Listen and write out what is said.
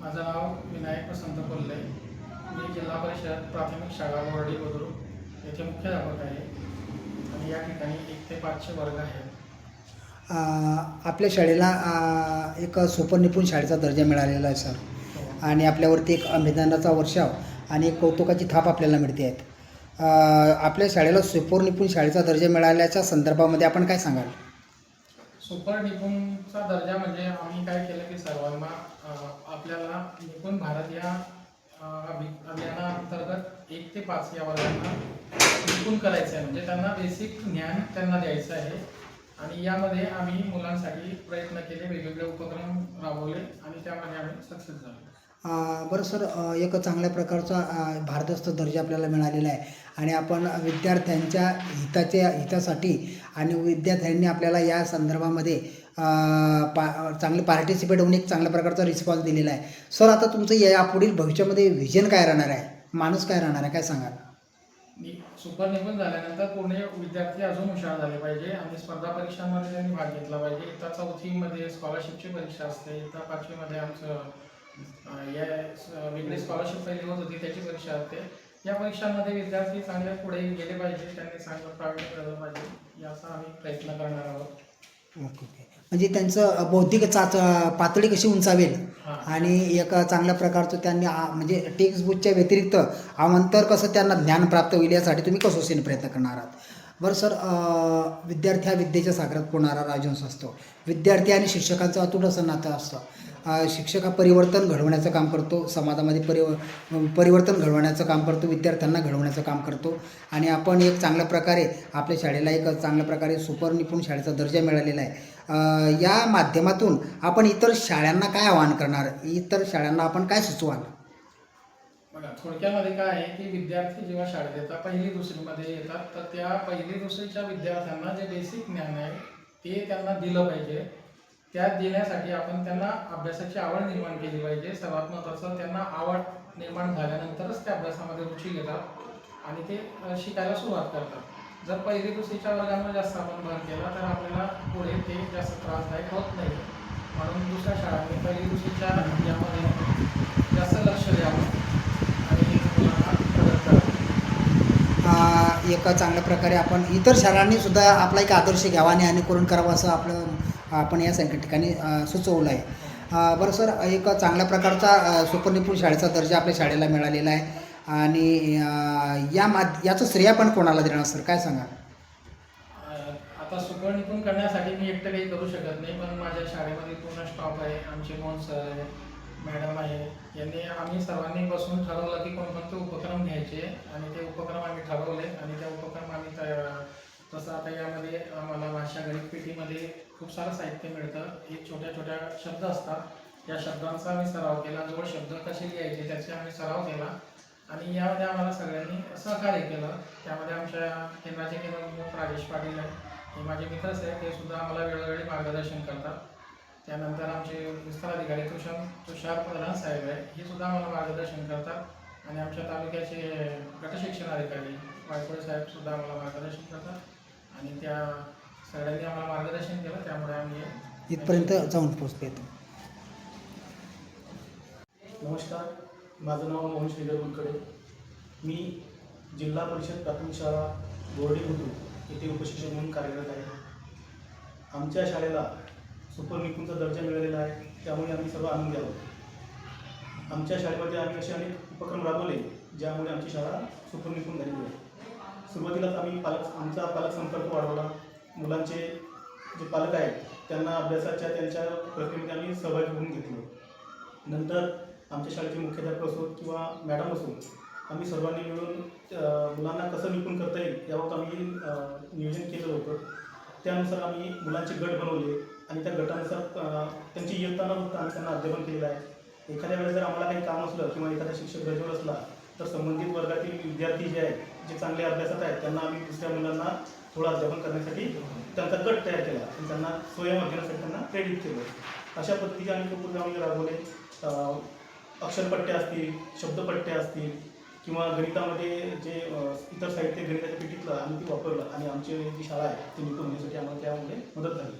माझं नाव विनायक वसंत कोल्हे. मी जिल्हा परिषद प्राथमिक शाळा बोर्डी बुद्रुक येथे मुख्याध्यापक आहे आणि या ठिकाणी 1 ते 5 वर्ग आहेत. आपल्या शाळेला एक सुपरनिपुण शाळेचा दर्जा मिळालेला आहे सर. आणि आपल्यावरती एक अभिनंदनाचा वर्षाव आणि एक कौतुकाची थाप आपल्याला मिळते आहेत. आपल्या शाळेला सुपरनिपुण शाळेचा दर्जा मिळाल्याच्या संदर्भामध्ये आपण काय सांगाल? सुपर निपुणचा दर्जा म्हणजे आम्ही काय केलं की सर्वांना आपल्याला निपुण भारत या अभियानाअंतर्गत 1 ते 5 या वर्गांना निपुण करायचं आहे. म्हणजे त्यांना बेसिक ज्ञान त्यांना द्यायचं आहे आणि यामध्ये आम्ही मुलांसाठी प्रयत्न केले, वेगवेगळे उपक्रम राबवले आणि त्यामध्ये आम्ही सक्सेस झालो. बरं सर, एक चांगल्या प्रकारचा भारदस्त दर्जा आपल्याला मिळालेला आहे आणि आपण विद्यार्थ्यांच्या हितासाठी आणि विद्यार्थ्यांनी आपल्याला या संदर्भामध्ये चांगले पार्टिसिपेट होऊन एक चांगल्या प्रकारचा रिस्पॉन्स दिलेला आहे. सर, आता तुमचं यापुढील भविष्यामध्ये व्हिजन काय राहणार आहे, माणूस काय राहणार आहे, काय सांगाल? सुपर निपुण झाल्यानंतर पुणे विद्यार्थी अजून हुशार झाले पाहिजे आणि स्पर्धा परीक्षांमध्ये त्यांनी भाग घेतला पाहिजे. इयत्ता 4थीमध्ये स्कॉलरशिपची परीक्षा असते, इयत्ता 5वीमध्ये आमचं वेगळी स्कॉलरशिप पहिली होत होती, त्याची परीक्षा असते. या परीक्षांमध्ये विद्यार्थी चांगले पुढे गेले पाहिजे, त्यांनी चांगलं प्रावीण्य मिळवलं पाहिजे याचा आम्ही प्रयत्न करणार आहोत. ओके. म्हणजे त्यांचं बौद्धिक पातळी कशी उंचावेल आणि एक चांगल्या प्रकारचं त्यांनी म्हणजे टेक्स्टबुकच्या व्यतिरिक्त अवांतर कसं त्यांना ज्ञान प्राप्त होईल यासाठी तुम्ही कसोशीने प्रयत्न करणार आहात. बरं सर, विद्यार्थी हा विद्येच्या सागरात पोहणारा राजहंस असतो. विद्यार्थी आणि शिक्षकांचं अतूट असं नातं असतं. शिक्षक हा परिवर्तन घडवण्याचं काम करतो, समाजामध्ये परिवर्तन घडवण्याचं काम करतो, विद्यार्थ्यांना घडवण्याचं काम करतो आणि आपण एक चांगल्या प्रकारे आपल्या शाळेला एक चांगल्या प्रकारे सुपर निपुण शाळेचा दर्जा मिळालेला आहे. या माध्यमातून आपण इतर शाळांना काय आवाहन करणार, इतर शाळांना आपण काय सुचवाल? बघा, थोडक्यामध्ये काय आहे की विद्यार्थी जेव्हा शाळेत येतात, 1ली 2रीमध्ये येतात, तर त्या 1ली 2रीच्या विद्यार्थ्यांना जे बेसिक ज्ञान आहे ते त्यांना दिलं पाहिजे. त्या देण्यासाठी आपण त्यांना अभ्यासाची आवड निर्माण केली पाहिजे. सर्वात महत्त्वाचं, त्यांना आवड निर्माण झाल्यानंतरच त्या अभ्यासामध्ये रुची घेतात आणि ते शिकायला सुरुवात करतात. जर 1ली 2रीच्या वर्गांवर जास्त आपण भर केला तर आपल्याला पुढे ते जास्त त्रासदायक होत नाही. म्हणून दुसऱ्या शाळांनी 1ली 2रीच्या यामध्ये जास्त लक्ष द्यावं आणि मुलांना मदत करावी. एका चांगल्या प्रकारे आपण इतर शाळांनी सुद्धा आपला एक आदर्श घ्यावा आणि अनुकरण करावं असं आपण या ठिकाणी सुचवलं आहे. बरं सर, एक चांगल्या प्रकारचा सुपरनिपुण शाळेचा दर्जा आपल्या शाळेला मिळालेला आहे आणि याचं श्रेय पण कोणाला देणार सर, काय सांगाल? आता सुपर निपुण करण्यासाठी मी एकटं काही करू शकत नाही, पण माझ्या शाळेमध्ये पूर्ण स्टॉफ आहे. आमचे मोहन सर आहे, मॅडम आहे, आम्ही सर्वांनी बसून ठरवलं की कोणकोणते उपक्रम घ्यायचे आणि ते उपक्रम आम्ही ठरवले आणि त्या उपक्रम आम्ही तसं आता यामध्ये आम्हाला भाषा गणित पेटीमध्ये खूप सारं साहित्य मिळतं. एक छोट्या छोट्या शब्द असतात, या शब्दांचा आम्ही सराव केला. जोड शब्द कसे लिहायचे त्याचे आम्ही सराव केला आणि यामध्ये आम्हाला सगळ्यांनी सहकार्य केलं. त्यामध्ये आमच्या केंद्राचे केंद्र राजेश पाटील आहे, हे माझे मित्रच आहे, ते सुद्धा आम्हाला वेळोवेळी मार्गदर्शन करतात. त्यानंतर आमचे विस्तार अधिकारी तुषार प्रधान साहेब आहे, हे सुद्धा आम्हाला मार्गदर्शन करतात आणि आमच्या तालुक्याचे गटशिक्षण अधिकारी वायकोळे साहेब सुद्धा आम्हाला मार्गदर्शन करतात आणि त्या सगळ्यांनी आम्हाला मार्गदर्शन केलं, त्यामुळे आम्ही इथपर्यंत जाऊन पोहोचते. नमस्कार, माझं नाव मोहन श्रीधर कुलकर्णी. मी जिल्हा परिषद प्राथमिक शाळा बोर्डी बुद्रुक येथे उपशिक्षक म्हणून कार्यरत आहे. आमच्या शाळेला सुपर निपुणचा दर्जा मिळालेला आहे, त्यामुळे आम्ही सर्व आनंदी आहोत. आमच्या शाळेमध्ये आम्ही असे अनेक उपक्रम राबवले ज्यामुळे आमची शाळा सुपर निपुण झालेली आहे. सुरुवातीलाच आम्ही आमचा पालक संपर्क वाढवला. मुलांचे जे पालक आहेत त्यांना अभ्यासाच्या त्यांच्या प्रक्रियेमध्ये आम्ही सहभागी होऊन घेतलो. नंतर आमच्या शाळेचे मुख्याध्यापक असो किंवा मॅडम असो, आम्ही सर्वांनी मिळून मुलांना कसं निपुण करता येईल याबाबत आम्ही नियोजन केलं होतं. त्यानुसार आम्ही मुलांचे गट बनवले आणि त्या गटानुसार त्यांची इयत्ता न बघता आम्ही त्यांना अध्यापन केलेलं आहे. एखाद्या वेळेस जर आम्हाला काही काम असलं किंवा एखादा शिक्षक रजेवर असला तर संबंधित वर्गातील विद्यार्थी जे आहेत, जे चांगले अभ्यासात आहेत, त्यांना आम्ही दुसऱ्या मुलांना थोडं अध्यापन करण्यासाठी त्यांचा गट तयार केला आणि त्यांना स्वयंअध्ययनासाठी त्यांना प्रेरित केलं. अशा पद्धतीचे अनेक उपक्रम आम्ही राबवले. अक्षरपट्ट्या असतील, शब्दपट्ट्या असतील किंवा गणितामध्ये जे इतर साहित्य गणिताच्या पेटीतलं आम्ही ते वापरलं आणि आमची जी शाळा आहे ती निपुण होण्यासाठी आम्हाला त्यामुळे मदत झाली.